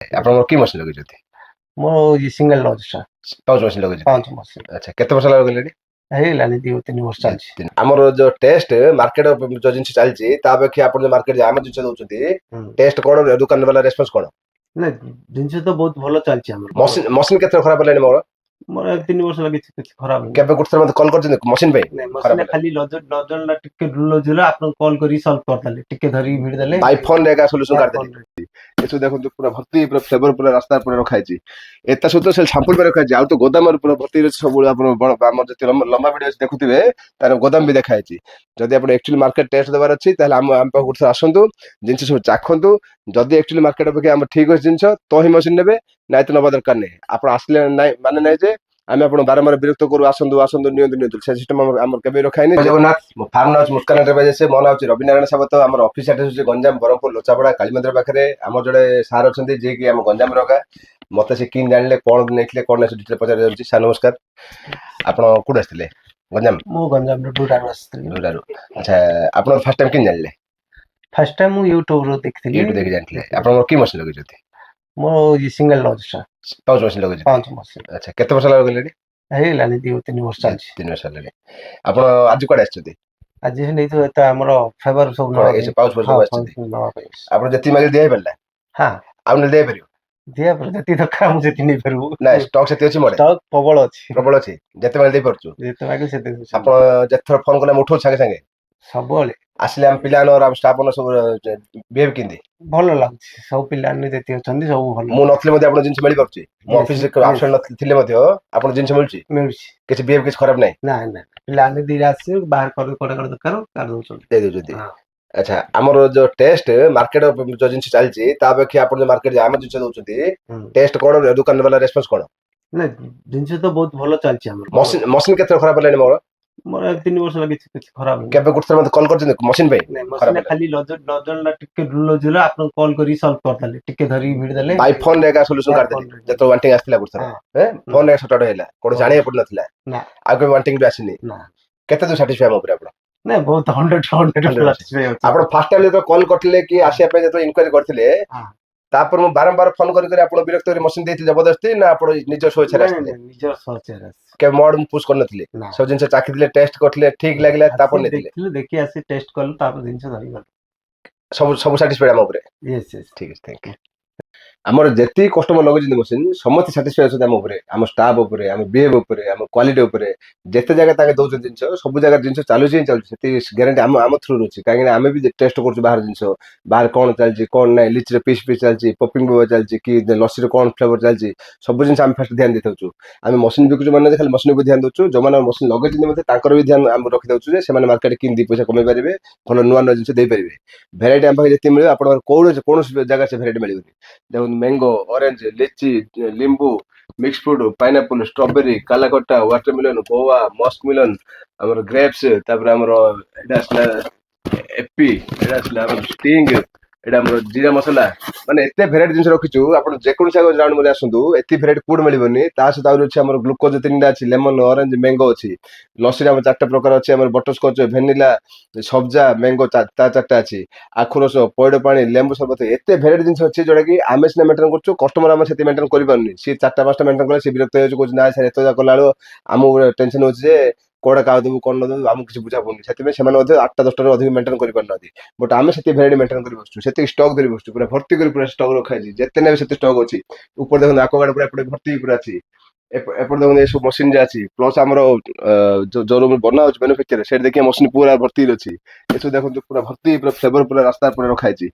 ଆପଣଙ୍କର କି ମେସିନ୍ ଲଗେଇଛନ୍ତି? ମୋର ଇଏ ସିଙ୍ଗଲ ଲଜଟା ପାଉଚ୍ ମେସିନ୍ ଲଗେଇଛନ୍ତି? ପାଞ୍ଚ ମସିହା ଆଚ୍ଛା, କେତେ ବର୍ଷ ହେଲା ଲଗେଇଲେଣି? ହେଇଗଲାଣି 2-3 ବର୍ଷ ଚାଲିଛି। ଆମର ଯୋଉ ଟେଷ୍ଟ ମାର୍କେଟ ଯୋଉ ଜିନିଷ ଚାଲିଛି ତା ଅପେକ୍ଷା ଆପଣ ଯୋଉ ମାର୍କେଟ ଆମ ଜିନିଷ ଦଉଛନ୍ତି ଟେଷ୍ଟ କଣ, ଦୋକାନ ବାଲା ରେସ୍ପନ୍ସ କଣ? ନାଇଁ ଜିନିଷ ତ ବହୁତ ଭଲ ଚାଲିଛି ଆମର। ମସିନ୍ କେତେ ଖରାପ ହେଲାଣି ମୋର? ମୋର 3 ବର୍ଷ ହେଲା କିଛି ଖରାପ ହେଇନି। କେବେ ଗୋଟେ ଥର ମତେ କଲ୍ କରିଛନ୍ତି ମସିନ୍ ପାଇଁ? ନାଇଁ ମସିନ୍ ଖାଲି ଲଜନଟା ଟିକେ ଢୁଲୁଥିଲା, ଆପଣଙ୍କୁ କଲ୍ କରି ସଲ୍ଭ କରିଦେଲେ, ଟିକେ ଧରିକି ଭିଡ଼ି ଦେଲେ ବାଇ ଫୋନ ରେ ଏକା ସଲ୍ୟୁସନ କାଢିଦେଲେ। ଏସବୁ ଦେଖନ୍ତୁ ପୁରା ଭର୍ତ୍ତି, ପୁରା ଫ୍ଲେଭର ପୁରା ରାସ୍ତା ପୁରା ରଖା ହେଇଛି। ଏତା ସହିତ ସେ ସାମ୍ପଲ ବି ରଖା ହେଇଛି। ଆଉ ତ ଗୋଦାମରେ ପୁରା ଭର୍ତ୍ତି ଅଛି ସବୁବେଳେ। ଆପଣ ଆମର ଯେତେ ଲମ୍ବା ଭିଡିଓ ଦେଖୁଥିବେ ତାର ଗୋଦାମ ବି ଦେଖା ହେଇଛି। ଯଦି ଆପଣ ଆକ୍ଚୁଆଲି ମାର୍କେଟ ଟେଷ୍ଟ ଦେବାର ଅଛି ତାହେଲେ ଆମ ପାଖକୁ ଗୋଟେ ଥର ଆସନ୍ତୁ, ଜିନିଷ ସବୁ ଚାଖନ୍ତୁ। ଯଦି ଆକ୍ଚୁଆଲି ମାର୍କେଟ ଅପେକ୍ଷା ଆମର ଠିକ ଅଛି ଜିନିଷ ତ ହିଁ ମେସିନ୍ ନେବେ, ନାଇଁ ତ ନେବା ଦରକାର ନାହିଁ। ଆପଣ ଆସିଲେ ନାଇଁ ମାନେ ନାଇଁ ଯେ ଆମେ ଆପଣ ବାରମ୍ବାର ବିରକ୍ତ କରୁ, ଆସନ୍ତୁ ନିଅନ୍ତୁ। ସେ ସିଷ୍ଟମ ଆମର କେବେ ରଖା ହେଇନି। ଜଗନ୍ନାଥ, ମୋ ଫାର୍ମ ନାଁ ମୁସ୍କାନ ଏଣ୍ଟରପ୍ରାଇଜେସ୍। ମୋ ନାଁ ହେଉଛି ରବି ନାରାୟଣ ସାବତ। ଆମର ଅଫିସ ଆଡ୍ରେସ ହେଉଛି ଗଞ୍ଜାମ, ବ୍ରହ୍ମପୁର, ଲୋଚାପଡ଼ା, କାଳୀମନ୍ଦିର ପାଖରେ। ଆମର ଜଣେ ସାର୍ ଅଛନ୍ତି ଯିଏକି ଆମ ଗଞ୍ଜାମ ରଗା। ମତେ ସେ କିନ୍ ଜାଣିଲେ, କଣ ନେଇଥିଲେ କଣ ନାହିଁ ଡିଟେଲ ପଚାରି ଯାଉଛି। ସାର୍ ନମସ୍କାର, ଆପଣ କୋଉଠୁ ଆସିଥିଲେ? ଗଞ୍ଜାମ? ମୁଁ ଗଞ୍ଜାମରୁ ଡୁଡାରୁ ଆସିଥିଲି। ଡୁଡାରୁ। ଆଚ୍ଛା, ଆପଣ ଫାର୍ଷ୍ଟ ଟାଇମ କିନ୍ ଜାଣିଲେ? ଫାର୍ଷ୍ଟ ଟାଇମ ମୁଁ ୟୁଟ୍ୟୁବରୁ ଦେଖିଥିଲି। ୟୁଟ୍ୟୁବ ଦେଖି ଜାଣିଥିଲେ। ଆପଣଙ୍କର କି ମେସିନ୍ ଲଗେଇଛନ୍ତି? ମୋର ଇଏ ସିଙ୍ଗଲ ଲଜଟା ପାଉଚ୍ ମେସିନ୍ ଲଗେଇଛନ୍ତି? 5 ମସିହା ଆଚ୍ଛା, କେତେ ବର୍ଷ ହେଲା ଲଗେଇଲେଣି? ହେଇଗଲାଣି 2-3 ବର୍ଷ ଚାଲିଛି। 3 ବର୍ଷ ହେଲାଣି। ଆପଣ ଆଜି କୁଆଡେ ଆସିଛନ୍ତି? ଆଜି ନେଇଥିବ ଏତେ ଆମର ଫେବର ସବୁ କଣ ନବା ଏ ପାଇଁ। ସବୁ ପାଉଚ୍ ସବୁ ଆସିଛନ୍ତି? ନବା ପାଇଁ। ଆପଣ ଯେତିକି ମାଗିଲେ ଦିଆ ହେଇପାରିଲା? ହଁ, ଆଉ ନେଲେ ଦେଇପାରିବ? ଦିଆ ପରେ ଯେତିକି ଦରକାର ମୁଁ ସେତିକି ନେଇପାରିବୁ। ନାଇଁ, ଷ୍ଟକ୍ ସେତିକି ଅଛି ମୋଡେ? ଷ୍ଟକ୍ ପ୍ରବଳ ଅଛି, ପ୍ରବଳ ଅଛି, ଯେତେ ମାଗିଲେ ଦେଇପାରୁଛୁ? ଯେତେ ମାଗିଲେ ସେତିକି। ଆପଣ ଯେତେଥର ଫୋନ କଲେ ଆମେ ଉଠଉଛୁ ସାଙ୍ଗେ ସାଙ୍ଗେ? ସବୁବେଳେ ଆସିଲେ ଆମ ପିଲାମାନଙ୍କର, ଆମ ଷ୍ଟାଫ ମାନଙ୍କର ସବୁ ବିହେଭ୍ କେମିତି? ଭଲ ଲାଗୁଛି। ସବୁ ପିଲାମାନେ ଯେତିକି ଅଛନ୍ତି ସବୁ ଭଲ। ମୁଁ ନଥିଲେ ମଧ୍ୟ ଆପଣଙ୍କୁ ଜିନିଷ ମିଳିପାରୁଛି? ମୁଁ ଅଫିସରେ ଆବସେଣ୍ଟ ଥିଲେ ମଧ୍ୟ ଆପଣଙ୍କୁ ଜିନିଷ ମିଳୁଛି? ମିଳୁଛି। କିଛି ବିହେଭ୍ କିଛି ଖରାପ ନାହିଁ? ନାଇଁ ପିଲାମାନେ ଦିଟା ଆସିବେ, ବାହାର କରି କୋଉଟା ଦରକାର କାଢି ଦଉଛନ୍ତି, ଦେଇ ଦଉଛନ୍ତି। ଆଚ୍ଛା, ଆମର ଯୋଉ ଟେଷ୍ଟ ମାର୍କେଟ ଯୋଉ ଜିନିଷ ଚାଲିଛି ତା ଅପେକ୍ଷା ଆପଣ ଯୋଉ ମାର୍କେଟ ଆମ ଜିନିଷ ଦଉଛନ୍ତି ଟେଷ୍ଟ କଣ, ଦୋକାନ ବାଲା ରେସ୍ପନ୍ସ କଣ? ନାଇଁ ଜିନିଷ ତ ବହୁତ ଭଲ ଚାଲିଛି ଆମର। ମସିନ୍ କେତେ ଖରାପ ହେଲାଣି ମୋର? ମୋର 3 ବର୍ଷ ହେଲା କିଛି ଖରାପ ହେଇନି। କେବେ ଗୋଟେ ଥର ମତେ କଲ୍ କରିଛନ୍ତି ମସିନ୍ ପାଇଁ? ନାଇଁ ମସିନ୍ ଖାଲି ଲଜନଟା ଟିକେ ଢୁଲୁଥିଲା, ଆପଣଙ୍କୁ କଲ୍ କରି ସଲ୍ଭ କରିଦେଲେ, ଟିକେ ଧରିକି ଭିଡ଼ି ଦେଲେ ବାଇ ଫୋନ ରେ ଏକା ସଲ୍ୟୁସନ କାଢିଦେଲେ। ଯେତେବେଳେ ୱାଣ୍ଟିଂ ଆସିଥିଲା ଗୋଟେ ଥର ଫୋନ ରେ ସର୍ଟ ଆଉଟ୍ ହେଲା, କୋଉଠି ଜାଣିବାକୁ ପଡୁନଥିଲା। ଆଉ କେବେ ୱାଣ୍ଟିଂ ବି ଆସିନି। କେତେ ଦୂର ସାଟିସ୍ଫାଇ ଆମ ଉପରେ ଆପଣ? ନାଇଁ ବହୁତ 100% ସାଟିସ୍ଫାଇ ଅଛି। ଆପଣ ଫାର୍ଷ୍ଟ ଟାଇମ ଯେତେବେଳେ କଲ୍ କରିଥିଲେ କି ଆସିବା ପାଇଁ ଯେତେବେଳେ ଇନକ୍ୱାରି କରିଥିଲେ, ତାପରେ ମୁଁ ବାରମ୍ବାର ଫୋନ କରି ଆପଣ ବିରକ୍ତ କରି ମସିନ୍ ଦେଇଥିଲେ ଜବରଦସ୍ତି, ନା ଆପଣ ନିଜ ସ୍ୱଇଚ୍ଛାରେ ଆସିଥିଲେ? ନିଜ ସ୍ୱଇଚ୍ଛାରେ ଆସିଛି। କେବେ ମୋଡ ମୁଁ ପୁsh କରିନଥିଲି? ସବୁ ଜିନିଷ ଚାଖିଥିଲେ, ଟେଷ୍ଟ କରିଥିଲେ, ଠିକ ଲାଗିଲା ତାପରେ ନେଇଥିଲେ? ଦେଖି ଆସି ଟେଷ୍ଟ କଲୁ, ତାପରେ ଜିନିଷ ଧରିଗଲୁ। ସବୁ ସାଟିସ୍ଫାଇଡ୍ ଆମ ଉପରେ? ଠିକ ଅଛି, ଥ୍ୟାଙ୍କ ୟୁ। ଆମର ଯେତିକି କଷ୍ଟମର ଲଗେଇଛନ୍ତି ମସିନ୍ ସମସ୍ତେ ସାଟିସ୍ଫାଇ ଅଛନ୍ତି ଆମ ଉପରେ, ଆମ ଷ୍ଟାଫ ଉପରେ, ଆମ ବିହେଭ୍ ଉପରେ, ଆମ କ୍ୱାଲିଟି ଉପରେ। ଯେତେ ଜାଗା ତାଙ୍କେ ଦଉଛନ୍ତି ଜିନିଷ, ସବୁ ଜାଗା ଜିନିଷ ଚାଲୁଛି ହିଁ ଚାଲୁଛି। ସେତିକି ଗ୍ୟାରେଣ୍ଟି ଆମ ଥ୍ରୁରୁ ଅଛି। କାହିଁକିନା ଆମେ ବି ଟେଷ୍ଟ କରୁଛୁ ବାହାର ଜିନିଷ, ବାହାରେ କଣ ଚାଲିଛି କଣ ନାହିଁ, ଲିଚିରେ ପିସ୍ ଚାଲିଛି, ପପିଂ ଚାଲିଛି, କି ଲସିରେ କଣ ଫ୍ଲେଭର ଚାଲିଛି, ସବୁ ଜିନିଷ ଆମେ ଫାଷ୍ଟ ଧ୍ୟାନ ଦେଇଥାଉଛୁ। ଆମେ ମସିନ୍ ବିକୁଛୁ ମାନେ ଖାଲି ମସିନ୍ ଉପରେ ଧ୍ୟାନ ଦଉଛୁ, ଯୋଉମାନେ ମସିନ୍ ଲଗେଇଛନ୍ତି ମଧ୍ୟ ତାଙ୍କର ବି ଧ୍ୟାନ ଆମେ ରଖିଦଉଛୁ ଯେ ସେମାନେ ମାର୍କେଟରେ କେମିତି 2 ପଇସା କମେଇ ପାରିବେ, ଭଲ ନୂଆ ଜିନିଷ ଦେଇପାରିବେ। ଭେରାଇଟି ଆମ ପାଖରେ ଯେତିକି ମିଳିବ ଆପଣଙ୍କର କୌଣସି ଜାଗା ସେ ଭେରାଇଟି ମିଳିବନି। ଦେଖନ୍ତୁ, ମ୍ୟାଙ୍ଗୋ, ଅରେଞ୍ଜ, ଲିଚି, ଲିମ୍ବୁ, mix fruit, pineapple, strawberry, kala khatta, watermelon, ଗୋଆ, ମସ୍କ ମିଲନ, ଆମର ଗ୍ରେପ୍ସ, ତାପରେ ଆମର ଏଇଟା ଆସିଲା ଏପି, ଏଇଟା ଆସିଲା ଆମର ଷ୍ଟିଙ୍ଗ, ଏଇଟା ଆମର ଜିରା ମସଲା। ମାନେ ଏତେ ଭେରାଇଟି ଜିନିଷ ରଖିଛୁ, ଆପଣ ଯେକୌଣସି ରାଉଣ୍ଡ ମধ্যে ଆସନ୍ତୁ, ଏତେ ଭେରାଇଟି କୋଉଠି ମିଳିବନି। ତା ସହିତ ଆହୁରି ଅଛି ଆମର ଗ୍ଲୁକୋଜ 3ଟା ଅଛି, ଲେମନ, ଅରେଞ୍ଜ, ମ୍ୟାଙ୍ଗୋ ଅଛି। ଲସିରେ ଆମର 4ଟା ପ୍ରକାର ଅଛି, ଆମର ବଟରସ୍କଚ, ଭେନିଲା, ସବଜା, ମ୍ୟାଙ୍ଗୋ ତା 4ଟା ଅଛି। ଆଖୁ ରସ, ପଇଡ଼ ପାଣି, ଲେମ୍ବୁ ସରବତ, ଏତେ ଭେରାଇଟି ଜିନିଷ ଅଛି ଯୋଉଟା କି ଆମେ ସିନା ମେଣ୍ଟେନ କରୁଛୁ, କଷ୍ଟମର ଆମେ ସେତିକି ମେଣ୍ଟେନ କରିପାରୁନି। ସିଏ 4ଟା 5ଟା ମେଣ୍ଟେନ କଲେ ସିଏ ବିରକ୍ତ ହେଇଯାଉଛି, କହୁଛି ନା ସାର୍ ଏତେ ଯାକ କଲା ବେଳକୁ ଆମକୁ ଟେନସନ ହଉଛି ଯେ କୋଉଟା କାହା ଦେବୁ କଣ ନ ଦେବୁ ଆମକୁ କିଛି ବୁଝା ପଡୁନି। ସେଥିପାଇଁ ସେମାନେ ମଧ୍ୟ 8ଟା 10ଟାରୁ ଅଧିକ ମେଣ୍ଟେନ କରିପାରୁନାହାନ୍ତି। ବଟ୍ ଆମେ ସେତିକି ଭେରାଇଟି ମେଣ୍ଟେନ କରି ବସୁଛୁ, ସେତିକି ଷ୍ଟକ୍ ଧରି ବସୁଛୁ, ପୁରା ଭର୍ତ୍ତି କରି ପୁରା ଷ୍ଟକ୍ ରଖାଯାଇଛି। ଯେତେ ନେବେ ସେତେ ଷ୍ଟକ୍ ଅଛି। ଉପରେ ଦେଖନ୍ତୁ ଆକ୍ୱାଗାର୍ଡ ପୁରା ଏପଟେ ଭର୍ତ୍ତି ପୁରା ଅଛି। ଏପଟେ ଦେଖନ୍ତୁ ଏସବୁ ମସିନ୍ ଯେ ଅଛି, ପ୍ଲସ ଆମର ଯୋଉ ରୁମ ବନା ହଉଛି ମ୍ୟାନୁଫାକ୍ଚର, ସେଠି ଦେଖିବା ମସିନ୍ ପୁରା ଭର୍ତ୍ତି ଅଛି। ଏସବୁ ଦେଖନ୍ତୁ ପୁରା ଭର୍ତ୍ତି, ପୁରା ଫ୍ଲେଭର ପୁରା ରାସ୍ତା ପୁରା ରଖାଯାଇଛି।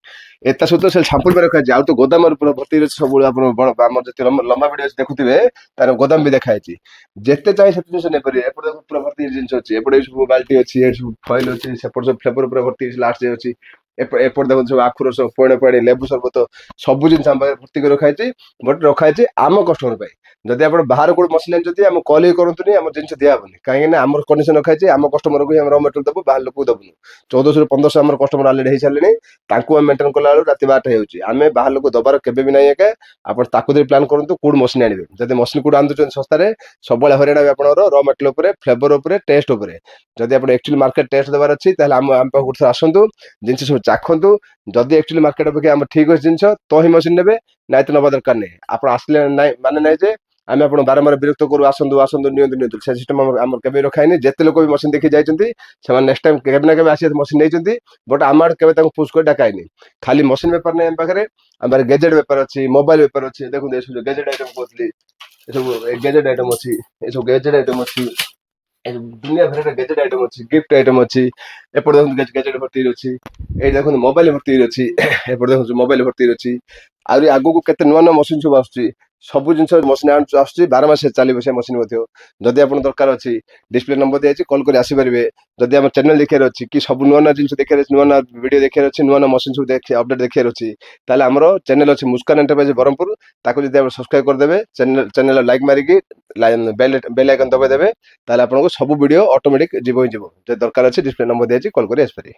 ଏତା ସହିତ ସେ ସାମ୍ପଲ ବି ରଖାଯାଇଛି। ଆଉ ତ ଗୋଦାମରେ ପୁରା ଭର୍ତ୍ତି ଅଛି ସବୁବେଳେ। ଆପଣ ଆମର ଯେତେ ଲମ୍ବା ଭିଡିଓ ଦେଖୁଥିବେ ତାର ଗୋଦାମ ବି ଦେଖାଯାଇଛି। ଯେତେ ଚାହିଁ ସେତେ ଜିନିଷ ନେଇପାରିବେ। ଏପଟେ ପୁରା ଭର୍ତ୍ତି ଜିନିଷ ଅଛି, ଏପଟେ ସବୁ ବାଲ୍ଟି ଅଛି, ଏଠି ସବୁ ଫଏଲ ଅଛି, ସେପଟେ ସବୁ ଫ୍ଲେଭର ପୁରା ଭର୍ତ୍ତି ଲାଷ୍ଟ ଯାଏ ଅଛି। ଏପଟେ ଦେଖନ୍ତୁ ସବୁ ଆଖୁ ରସ, ପଇଡ଼ ପାଣି, ଲେମ୍ବୁ ସରବତ, ସବୁ ଜିନିଷ ଆମ ପାଖରେ ଭର୍ତ୍ତି କରି ରଖାଯାଇଛି। ବଟ୍ ରଖାଯାଇଛି ଆମ କଷ୍ଟମର ପାଇଁ। ଯଦି ଆପଣ ବାହାର କୋଉଠି ମସିନ୍ ଆଣିଛନ୍ତି ଆମକୁ କଲ୍ ହିଁ କରନ୍ତୁନି, ଆମର ଜିନିଷ ଦିଆହବନି। କାହିଁକି ନା ଆମର କଣ୍ଡିସନ ରଖାଯାଇଛି, ଆମ କଷ୍ଟମରକୁ ହିଁ ଆମେ ର ମେଟେରିଆଲ ଦେବୁ, ବାହାର ଲୋକକୁ ଦେବୁନି। 1400ରୁ 1500 ଆମର କଷ୍ଟମର ଅଲରେଡି ହେଇସାରିଲେଣି। ତାଙ୍କୁ ଆମେ ମେଣ୍ଟେନ କଲା ବେଳକୁ ରାତି 12ଟା ହେଇଯାଉଛି। ଆମେ ବାହାର ଲୋକ ଦବାର କେବେ ବି ନାହିଁ। ଏକା ଆପଣ ତାକୁ ଦେଇ ପ୍ଲାନ୍ କରନ୍ତୁ କୋଉଠୁ ମସିନ୍ ଆଣିବେ। ଯଦି ମସିନ୍ କୋଉଠୁ ଆଣୁଛନ୍ତି ଶସ୍ତାରେ, ସବୁବେଳେ ହଇରାଣ ହେବେ ଆପଣଙ୍କର ର ମେଟେରିଆଲ ଉପରେ, ଫ୍ଲେଭର ଉପରେ, ଟେଷ୍ଟ ଉପରେ। ଯଦି ଆପଣ ଆକ୍ଚୁଆଲି ମାର୍କେଟ ଟେଷ୍ଟ ଦେବାର ଅଛି ତାହେଲେ ଆମ ପାଖକୁ ଗୋଟେ ଥର ଆସନ୍ତୁ, ଜିନିଷ ସବୁ ଚାଖନ୍ତୁ ଯଦି ଆକ୍ଚୁଆଲି ମାର୍କେଟ ଅପେକ୍ଷା ଆମର ଠିକ ଅଛି ଜିନିଷ ତ ହିଁ ମେସିନ୍ ନେବେ ନାଇଁ ତ ନେବା ଦରକାର ନାହିଁ ଆପଣ ଆସିଲେ ନାଇଁ ମାନେ ନାଇଁ ଯେ ଆମେ ଆପଣ ବାରମ୍ବାର ବିରକ୍ତ କରୁ ଆସନ୍ତୁ ଆସନ୍ତୁ ନିଅନ୍ତୁ ନିଅନ୍ତୁ ସେ ସିଷ୍ଟମ ଆମର କେବେ ରଖା ହେଇନି ଯେତେ ଲୋକ ବି ମେସିନ୍ ଦେଖି ଯାଇଛନ୍ତି ସେମାନେ ନେକ୍ସଟ ଟାଇମ କେବେ ନା କେବେ ଆସି ମେସିନ୍ ନେଇଛନ୍ତି ବଟ୍ ଆମ ଆଡେ କେବେ ତାଙ୍କୁ ପୁସ୍ କରି ଡାକା ହେଇନି ଖାଲି ମେସିନ୍ ବେପାର ନାହିଁ ଆମ ପାଖରେ ଆମର ଗେଜେଟ ବେପାର ଅଛି ମୋବାଇଲ ବେପାର ଅଛି ଦେଖନ୍ତୁ ଏସବୁ ଗେଜେଟ ଆଇଟମ କହୁଥିଲି ଏସବୁ ଗେଜେଟ ଆଇଟମ ଅଛି ଏସବୁ ଗେଜେଟ ଆଇଟମ ଅଛି ଦୁନିଆ ଭେରାଇଟି ଗେଜେଟ ଆଇଟମ ଅଛି ଗିଫ୍ଟ ଆଇଟମ ଅଛି ଏପଟେ ଦେଖନ୍ତୁ ଗେଜେଟ ଭର୍ତ୍ତି ଅଛି ଏଇ ଦେଖନ୍ତୁ ମୋବାଇଲ ଭର୍ତ୍ତି ଅଛି ଏପଟେ ଦେଖନ୍ତୁ ମୋବାଇଲ ଭର୍ତ୍ତି ଅଛି ଆହୁରି ଆଗକୁ କେତେ ନୂଆ ନୂଆ ମସିନ୍ ସବୁ ଆସୁଛି ସବୁ ଜିନିଷ ମସିନ୍ ଆସୁଛି 12 ମାସ ଚାଲିବ ସେ ମସିନ୍ ମଧ୍ୟ ଯଦି ଆପଣ ଦରକାର ଅଛି ଡିସପ୍ଲେ ନମ୍ବର ଦିଆଯାଇଛି କଲ୍ କରି ଆସିପାରିବେ ଯଦି ଆମ ଚ୍ୟାନେଲ ଦେଖିବାର ଅଛି କି ସବୁ ନୂଆ ନୂଆ ଜିନିଷ ଦେଖିବାର ଅଛି ନୂଆ ନୂଆ ଭିଡ଼ିଓ ଦେଖିବାର ଅଛି ନୂଆ ନୂଆ ମସିନ୍ ସବୁ ଅପଡେଟ୍ ଦେଖିବାର ଅଛି ତାହେଲେ ଆମର ଚ୍ୟାନେଲ ଅଛି ମୁସ୍କାନ ଏଣ୍ଟରପ୍ରାଇଜ ବ୍ରହ୍ମପୁର ତାକୁ ଯଦି ଆପଣ ସବସ୍କ୍ରାଇବ କରିଦେବେ ଚ୍ୟାନେଲ ଲାଇକ୍ ମାରିକି ବେଲ୍ ଆଇକନ୍ ଦବାଇ ଦେବେ ତାହେଲେ ଆପଣଙ୍କୁ ସବୁ ଭିଡ଼ିଓ ଅଟୋମେଟିକ ଯିବ ହିଁ ଯିବ ଯଦି ଦରକାର ଅଛି ଡିସପ୍ଲେ ନମ୍ବର ଦିଆଯାଇଛି କଲ୍ କରି ଆସିପାରିବେ